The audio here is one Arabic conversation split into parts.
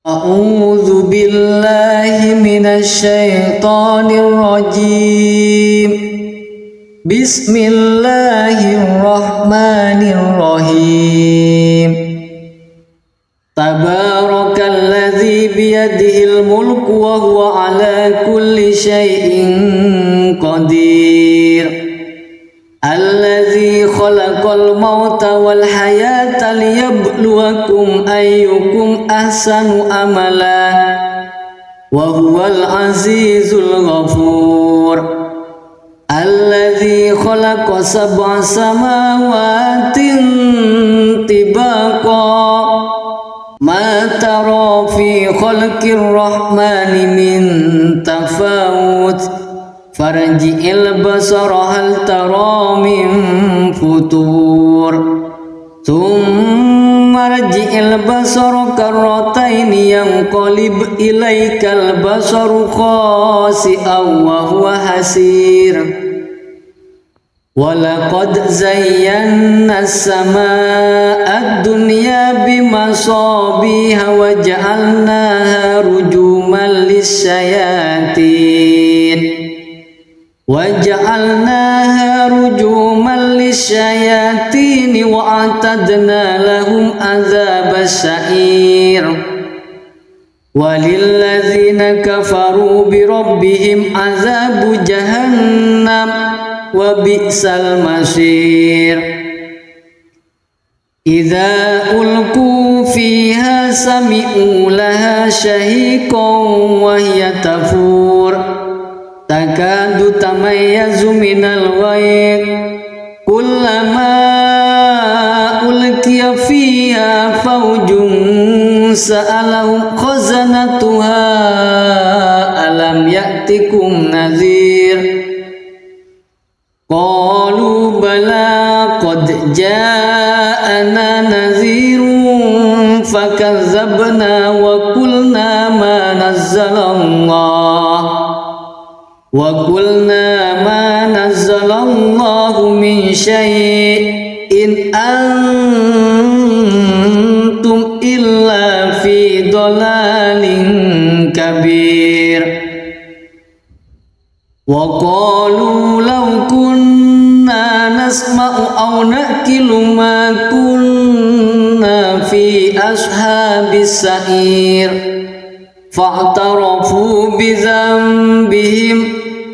A'udzu billahi minasy syaithanir rajim. Bismillahirrahmanirrahim. Tabarakalladzi biyadihil mulku wa huwa ala kulli syai'in qadir. Alladzi khalaqal mauta wal hayata liyabluwakum ayyukum ahsanu amala wa huwal azizul ghafur. Alladzi khalaqa sab'a samawatin tibaqa ma tara fi khalqir rahmani min tafawut farji'il basara hal tara min futur thumma rji'il basara karrataini yanqalib ilaikal basaru khasi'an wa huwa hasir. Walaqad zayyana as-samaa'a ad-dunya bimasabiha wa ja'alnaha rujuman lis-syayatin وَجَعَلْنَاهَا رُجُومًا لِلشَّيَاطِينِ وَأَعْتَدْنَا لَهُمْ عَذَابَ السَّعِيرِ. وَلِلَّذِينَ كَفَرُوا بِرَبِّهِمْ عَذَابُ جَهَنَّمَ وَبِئْسَ الْمَصِيرُ. إِذَا أُلْقُوا فِيهَا سَمِعُوا لَهَا شَهِيقًا وَهِيَ تَفُورُ takadu tamayyazu minal ghayz kullama ulqiya fiha fawjun sa'alahum khazanatuha alam ya'tikum nadhir qalu bala qad ja'ana nadhirun fakazzabna wa qulna ma nazzalallah وَقُلْنَا مَا نَزَّلَ اللَّهُ مِنْ شَيْءٍ إِنْ أَنْتُمْ إِلَّا فِي ضَلَالٍ كَبِيرٍ. وَقَالُوا لَوْ كُنَّا نَسْمَعُ أَوْ نَعْقِلُ مَا كُنَّا فِي أَصْحَابِ السَّعِيرِ فَاعْتَرَفُوا بِذَنبِهِمْ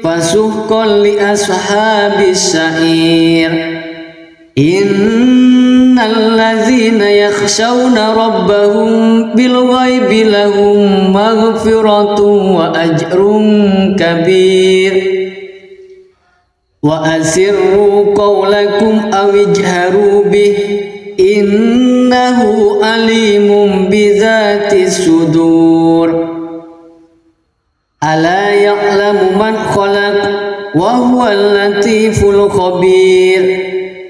فَسُحْقًا لِأَصْحَابِ السَّعِيرِ. إِنَّ الَّذِينَ يَخْشَوْنَ رَبَّهُمْ بِالْغَيْبِ لَهُمْ مَغْفِرَةٌ وَأَجْرٌ كَبِيرٌ. وَأَسِرُّوا قَوْلَكُمْ أَوِ اجْهَرُوا بِهِ إِنَّهُ عَلِيمٌ بِذَاتِ الصُّدُورِ. ألا يعلم من خلق وهو اللطيف الخبير.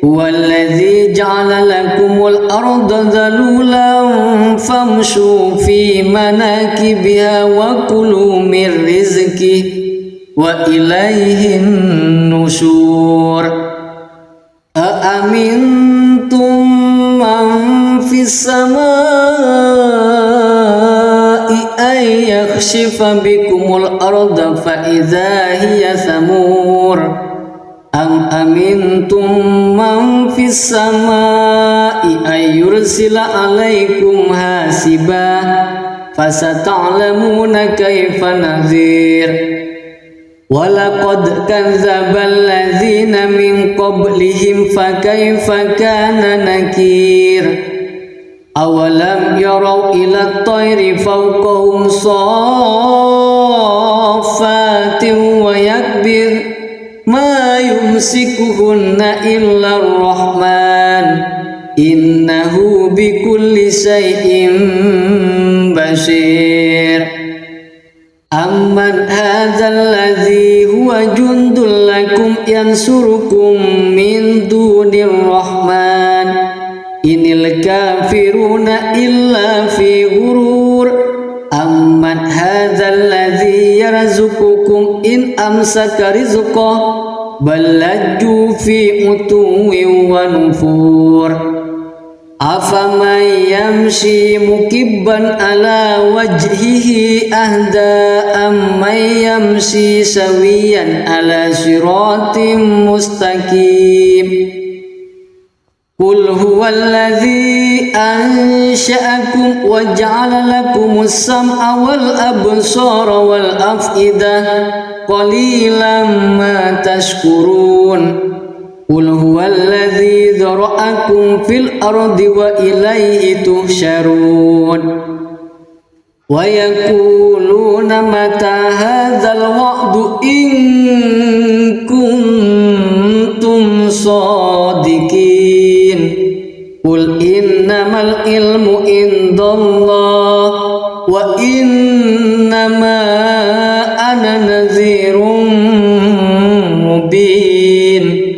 هو الذي جعل لكم الأرض ذلولا فامشوا في مناكبها وكلوا من رزقه وإليه النشور. أأمنتم من في السماء أن يخسف بكم الأرض فإذا هي ثمور أم أمنتم من في السماء أن يرسل عليكم حاسبا فستعلمون كيف نذير. وَلَقَدْ كَذَّبَ الَّذِينَ مِنْ قَبْلِهِمْ فَكَيْفَ كَانَ نَكِيرِ. أَوَلَمْ يَرَوْا إِلَى الطَّيْرِ فَوْقَهُمْ صَافَّاتٍ وَيَقْبِضْنَ مَا يُمْسِكُهُنَّ إِلَّا الرَّحْمَنُ إِنَّهُ بِكُلِّ شَيْءٍ بَصِيرٌ. أَمَّنْ هَذَا الَّذِي هُوَ جُنْدٌ لَكُمْ يَنْصُرُكُمْ مِنْ دُونِ الرَّحْمَنِ إِنِ الْكَافِرُونَ إِلَّا فِي غُرُورٍ. أَمَّنْ هَذَا الَّذِي يَرْزُقُكُمْ إِنْ أَمْسَكَ رِزْقَهُ بَلْ لَجُّوا فِي عُتُوٍّ وَنُفُورٍ. أفمن يمشي مكبا على وجهه أهدى أمن يمشي سويا على صراط مستقيم قل هو الذي أنشأكم وجعل لكم السمع والأبصار والأفئدة قليلا ما تشكرون قل هو الذي ذرأكم في الأرض وإليه تحشرون ويقولون متى هذا الوعد إن كنتم صادقين قل إنما العلم عند الله وإنما أنا نذير مبين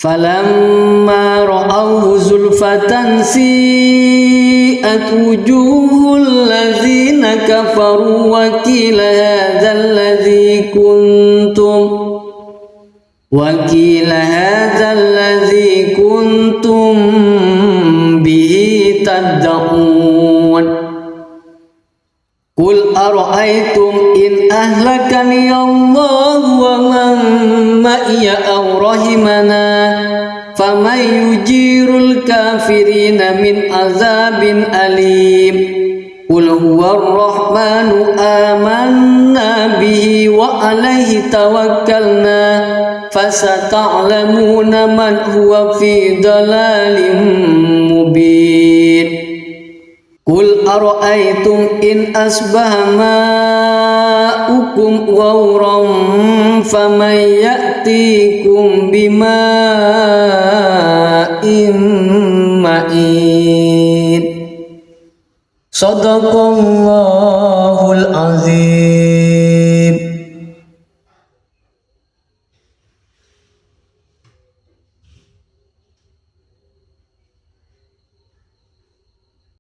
فلما رأوه زلفة سيئت وجوه الذين كفروا وقيل هذا الذي كنتم به تدعون قل أرأيتم إن أهلكني الله ومن معي أو رحمنا فمن يجير الكافرين من عذاب أليم قل هو الرحمن آمنا به وعليه توكلنا فستعلمون من هو في ضلال مبين قل أرأيتم إن أصبح ماؤكم غورا فمن يأتيكم بماء معين صدق الله العظيم.